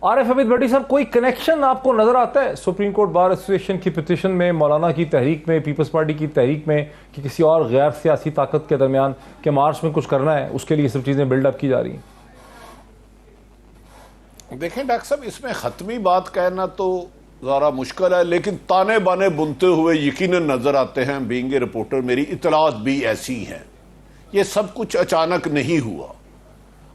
आरिफ हमीद भट्टी साहब, कोई कनेक्शन आपको नजर आता है सुप्रीम कोर्ट बार एसोसिएशन की पिटीशन में, मौलाना की तहरीक में, पीपल्स पार्टी की तहरीक में, कि किसी और गैर सियासी ताकत के दरमियान के मार्च में कुछ करना है, उसके लिए सब चीजें बिल्डअप की जा रही हैं? देखें डॉक्टर साहब, इसमें खत्मी बात कहना तो ज़रा मुश्किल है, लेकिन ताने बाने बुनते हुए यकीनन नजर आते हैं। बीइंग ए रिपोर्टर मेरी इतलात भी ऐसी हैं। ये सब कुछ अचानक नहीं हुआ।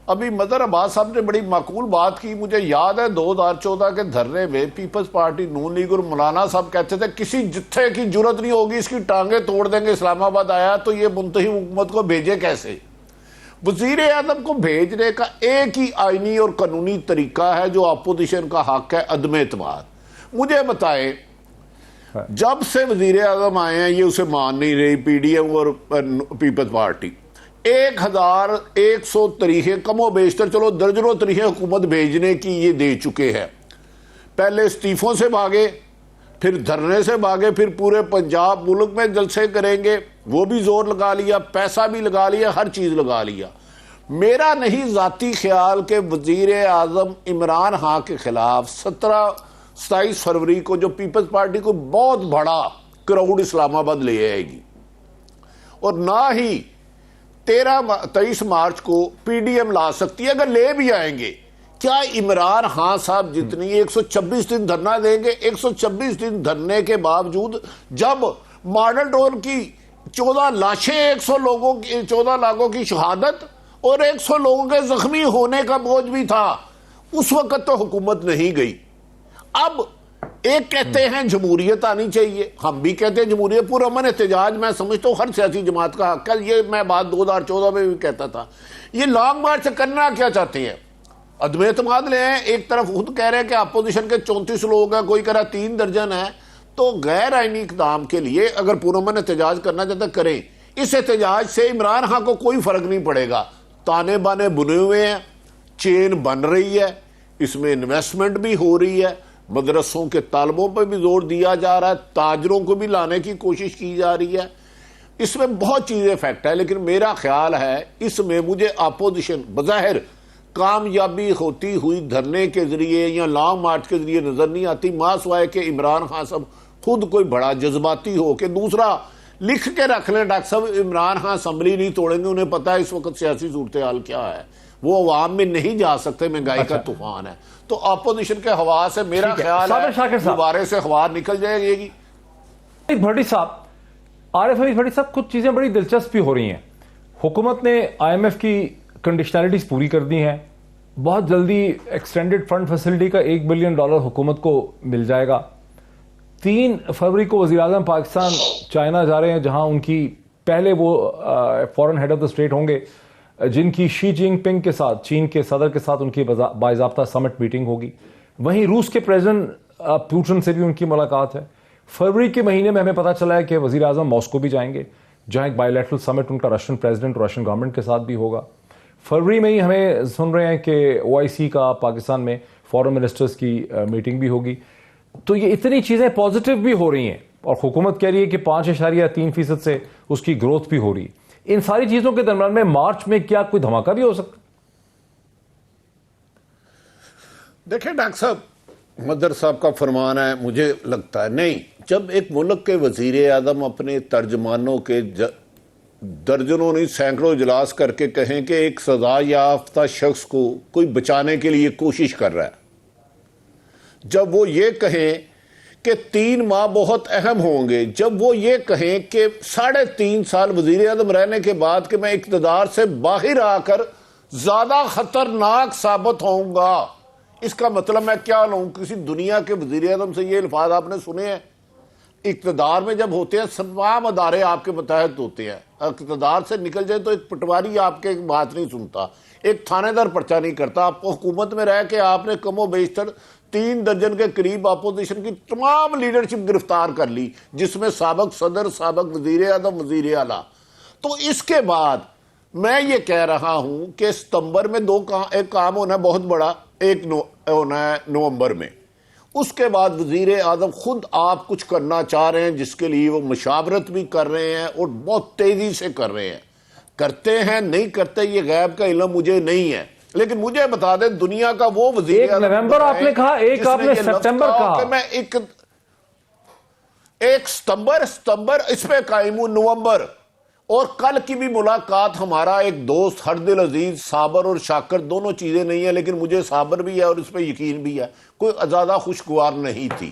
अभी मदर अब्बास साहब ने बड़ी माकूल बात की। मुझे याद है 2014 के धरने में पीपल्स पार्टी, नून लीग और मौलाना साहब कहते थे किसी जित्थे की जरूरत नहीं होगी, इसकी टांगे तोड़ देंगे। इस्लामाबाद आया तो ये मुंतही हुकूमत को भेजे कैसे? वजीर आज़म को भेजने का एक ही आईनी और कानूनी तरीका है जो अपोजिशन का हक है, अदम एतमाद। मुझे बताएं, जब से वजीर आज़म आए हैं ये उसे मान नहीं रही पीडीएम और पीपल्स पार्टी। 1100 तरीके कमो बेशतर, चलो दर्जनों तरीके हुकूमत भेजने की ये दे चुके हैं। पहले इस्तीफों से भागे, फिर धरने से भागे, फिर पूरे पंजाब मुल्क में जलसे करेंगे, वो भी जोर लगा लिया, पैसा भी लगा लिया, हर चीज लगा लिया। मेरा नहीं जाती ख्याल के वजीर आजम इमरान खान के खिलाफ 27 फरवरी को जो पीपल्स पार्टी को बहुत बड़ा क्राउड इस्लामाबाद ले आएगी, और ना ही 23 मार्च को पीडीएम ला सकती है। अगर ले भी आएंगे, क्या इमरान खान साहब जितनी 126 दिन धरना देंगे? 126 दिन धरने के बावजूद जब मॉडल टाउन की 14 लाशें, 14 लाखों की शहादत और 100 लोगों के जख्मी होने का बोझ भी था, उस वक्त तो हुकूमत नहीं गई। अब एक कहते हैं जमहूरियत आनी चाहिए, हम भी कहते हैं जमहूरियत। पुरअमन एहतजाज मैं समझता हूँ हर सियासी जमात का हक है। ये मैं बात 2014 में भी कहता था। ये लॉन्ग मार्च से करना क्या चाहते हैं? अदम एतमाद ले हैं। एक तरफ खुद कह रहे हैं कि अपोजिशन के 34 लोग हैं, कोई कह रहा 3 दर्जन है। तो गैर आईनी इक़दाम के लिए अगर पुरअमन एहतजाज करना चाहते करें। इस एहतजाज से इमरान खान को कोई फर्क नहीं पड़ेगा। ताने बाने बुने हुए हैं, चेन बन रही है, इसमें इन्वेस्टमेंट भी हो रही है, मदरसों के तालबों पर भी जोर दिया जा रहा है, ताजरों को भी लाने की कोशिश की जा रही है। इसमें बहुत चीजें फैक्ट है, लेकिन मेरा ख्याल है इसमें मुझे अपोजिशन बज़ाहिर कामयाबी होती हुई धरने के जरिए या लॉन्ग मार्च के जरिए नजर नहीं आती, मासवाए के इमरान खान साहब खुद कोई बड़ा जज्बाती हो के। दूसरा, लिख के रख लें डॉक्टर साहब, इमरान खान असम्बली नहीं तोड़ेंगे। उन्हें पता है इस वक्त सियासी सूरत हाल क्या है, वो अवाम में नहीं जा सकते, महंगाई का तूफान है। तो अपोजिशन के हवा से मेरा ख्याल है दोबारा से हवा निकल जाएगी। भट्टी साहब, आरिफ हमीद भट्टी साहब, कुछ चीजें बड़ी दिलचस्प हो रही हैं। हुकूमत ने IMF की कंडीशनैलिटीज पूरी कर दी हैं। बहुत जल्दी एक्सटेंडेड फंड फैसिलिटी का $1 बिलियन हुकूमत को मिल जाएगा। 3 फरवरी को वज़ीर आज़म पाकिस्तान चाइना जा रहे हैं, जहां उनकी पहले वो foreign head of the state होंगे, जिनकी शी जिनपिंग के साथ, चीन के सदर के साथ उनकी बाइज़ाब्ता समिट मीटिंग होगी। वहीं रूस के प्रेसिडेंट पुतिन से भी उनकी मुलाकात है। फरवरी के महीने में हमें पता चला है कि वज़ीर आज़म मॉस्को भी जाएंगे, जहां एक बायलैटरल समिट उनका रशियन प्रेसिडेंट और रशियन गवर्नमेंट के साथ भी होगा। फरवरी में ही हमें सुन रहे हैं कि OIC का पाकिस्तान में फॉरेन मिनिस्टर्स की मीटिंग भी होगी। तो ये इतनी चीज़ें पॉजिटिव भी हो रही हैं, और हुकूमत कह रही है कि 5.3% से उसकी ग्रोथ भी हो रही है। इन सारी चीजों के दरम्यान में मार्च में क्या कोई धमाका भी हो सकता? देखिए डॉक्टर साहब, मदर साहब का फरमान है, मुझे लगता है नहीं। जब एक मुल्क के वजीर आज़म अपने तर्जमानों के दर्जनों नहीं सैकड़ों इजलास करके कहें कि एक सजा याफ्ता शख्स को कोई बचाने के लिए कोशिश कर रहा है, जब वो ये कहें कि 3 माह बहुत अहम होंगे, जब वो ये कहें कि 3.5 साल वजीर आज़म रहने के बाद कि मैं इक़्तिदार से बाहर आकर ज्यादा खतरनाक साबित होऊंगा, इसका मतलब मैं क्या लूं? किसी दुनिया के वजीर आज़म से ये अल्फाज आपने सुने हैं? इक़्तिदार में जब होते हैं तमाम अदारे आपके मतहत होते हैं। इक़्तिदार से निकल जाए तो एक पटवारी आपके बात नहीं सुनता, एक थानेदार पर्चा नहीं करता। आप हुकूमत में रह के आपने कमो बेशतर 3 दर्जन के करीब अपोजिशन की तमाम लीडरशिप गिरफ्तार कर ली, जिसमें साबक सदर, साबक वजीर आज़म, वजीर आला। तो इसके बाद मैं ये कह रहा हूं कि सितंबर में एक काम होना है बहुत बड़ा, एक होना है नवंबर में। उसके बाद वजीर आज़म खुद आप कुछ करना चाह रहे हैं, जिसके लिए वो मशावरत भी कर रहे हैं और बहुत तेजी से कर रहे हैं। करते हैं नहीं करते ये गैब का इल्म मुझे नहीं है, لیکن مجھے بتا دیں دنیا کا وہ وزیر ایک نومبر آپ نے کہا، ایک آپ نے سپٹمبر کہا کہ میں ایک ستمبر اس پہ قائم ہوں، نومبر، اور کل کی بھی ملاقات ہمارا ایک دوست ہر دل عزیز صابر اور شاکر دونوں چیزیں نہیں ہیں، لیکن مجھے صابر بھی ہے اور اس پہ یقین بھی ہے، کوئی زیادہ خوشگوار نہیں تھی۔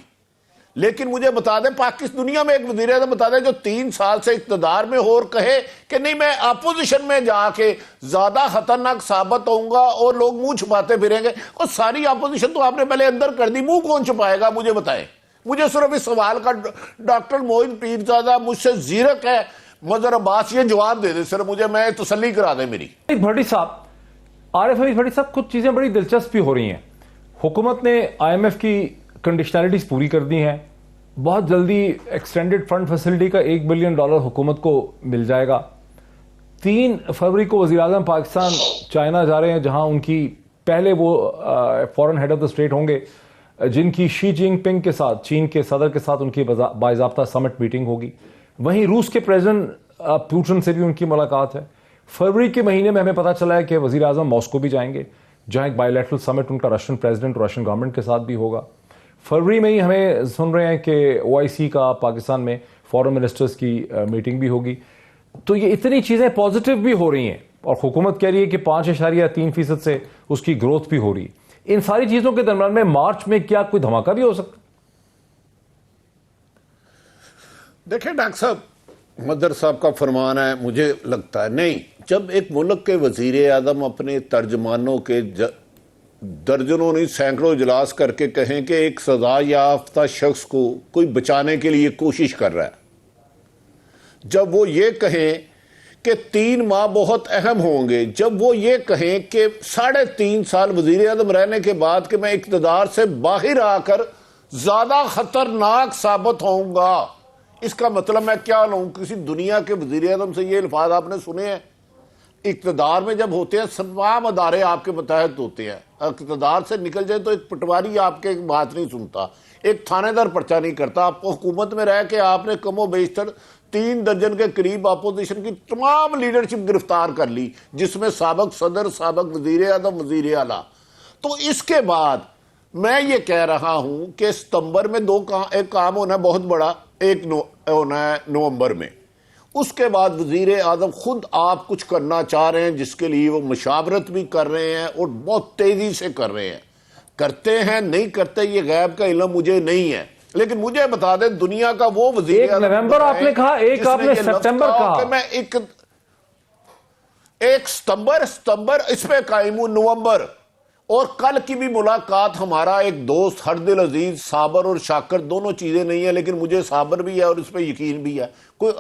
لیکن مجھے بتا دیں پاکستان دنیا میں ایک وزیر اعظم بتا دیں جو 3 سال سے اقتدار میں ہو اور کہے کہ نہیں میں اپوزیشن میں جا کے زیادہ خطرناک ثابت ہوں گا اور لوگ منہ چھپاتے پھریں گے، اور ساری اپوزیشن تو آپ نے پہلے اندر کر دی، منہ کون چھپائے گا مجھے بتائیں۔ مجھے صرف اس سوال کا ڈاکٹر موہن پیرزادہ مجھ سے زیرک ہے، مظہر عباس یہ جواب دے دے، صرف مجھے میں تسلی کرا دیں میری۔ بھٹی صاحب، عارف حمید بھٹی صاحب، کچھ چیزیں بڑی دلچسپ ہو رہی ہیں۔ حکومت نے IMF کی کنڈیشنلٹیز پوری کر دی ہیں، بہت جلدی ایکسٹینڈڈ فنڈ فیسلٹی کا $1 بلین حکومت کو مل جائے گا۔ 3 فروری کو وزیر اعظم پاکستان چائنا جا رہے ہیں، جہاں ان کی پہلے وہ فورن ہیڈ آف دا اسٹیٹ ہوں گے جن کی شی جن پنگ کے ساتھ، چین کے صدر کے ساتھ ان کی باضابطہ سمٹ میٹنگ ہوگی۔ وہیں روس کے پریزیڈنٹ پوٹن سے بھی ان کی ملاقات ہے۔ فروری کے مہینے میں ہمیں پتا چلا ہے کہ وزیر اعظم ماسکو بھی جائیں گے، جہاں ایک بائی لیٹرل سمٹ ان کا رشین پریزیڈنٹ اور رشین گورنمنٹ کے ساتھ بھی ہوگا۔ فروری میں ہی ہمیں سن رہے ہیں کہ OIC کا پاکستان میں فورن منسٹرز کی میٹنگ بھی ہوگی۔ تو یہ اتنی چیزیں پازیٹیو بھی ہو رہی ہیں، اور حکومت کہہ رہی ہے کہ 5.3% سے اس کی گروتھ بھی ہو رہی ہے۔ ان ساری چیزوں کے درمیان میں مارچ میں کیا کوئی دھماکہ بھی ہو سکتا؟ دیکھیں ڈاکٹر صاحب، مدر صاحب کا فرمان ہے، مجھے لگتا ہے نہیں، جب ایک ملک کے وزیر اعظم اپنے ترجمانوں کے درجنوں نہیں سینکڑوں اجلاس کر کے کہیں کہ ایک سزا یافتہ شخص کو کوئی بچانے کے لیے کوشش کر رہا ہے، جب وہ یہ کہیں کہ 3 ماہ بہت اہم ہوں گے، جب وہ یہ کہیں کہ 3.5 سال وزیر اعظم رہنے کے بعد کہ میں اقتدار سے باہر آ کر زیادہ خطرناک ثابت ہوں گا، اس کا مطلب میں کیا لوں؟ کسی دنیا کے وزیر اعظم سے یہ الفاظ آپ نے سنے ہیں؟ اقتدار میں جب ہوتے ہیں تمام ادارے آپ کے متحد ہوتے ہیں، اقتدار سے نکل جائے تو ایک پٹواری آپ کے بات نہیں سنتا، ایک تھانے دار پرچہ نہیں کرتا۔ آپ کو حکومت میں رہ کے آپ نے کم و بیشتر 3 درجن کے قریب اپوزیشن کی تمام لیڈرشپ گرفتار کر لی، جس میں سابق صدر، سابق وزیر اعظم، وزیر اعلیٰ۔ تو اس کے بعد میں یہ کہہ رہا ہوں کہ ستمبر میں ایک کام ہونا ہے بہت بڑا، ایک ہونا ہے نومبر میں۔ اس کے بعد وزیر اعظم خود آپ کچھ کرنا چاہ رہے ہیں جس کے لیے وہ مشاورت بھی کر رہے ہیں اور بہت تیزی سے کر رہے ہیں۔ کرتے ہیں نہیں کرتے یہ غیب کا علم مجھے نہیں ہے، لیکن مجھے بتا دیں دنیا کا وہ وزیر اعظم، ایک نومبر آپ نے کہا، ایک آپ نے سپٹمبر کہا کہ میں ایک ستمبر اس پہ قائم ہوں، نومبر، اور کل کی بھی ملاقات ہمارا ایک دوست ہر دل عزیز صابر اور شاکر دونوں چیزیں نہیں ہیں، لیکن مجھے صابر بھی ہے اور اس پہ یقین بھی ہے، کوئی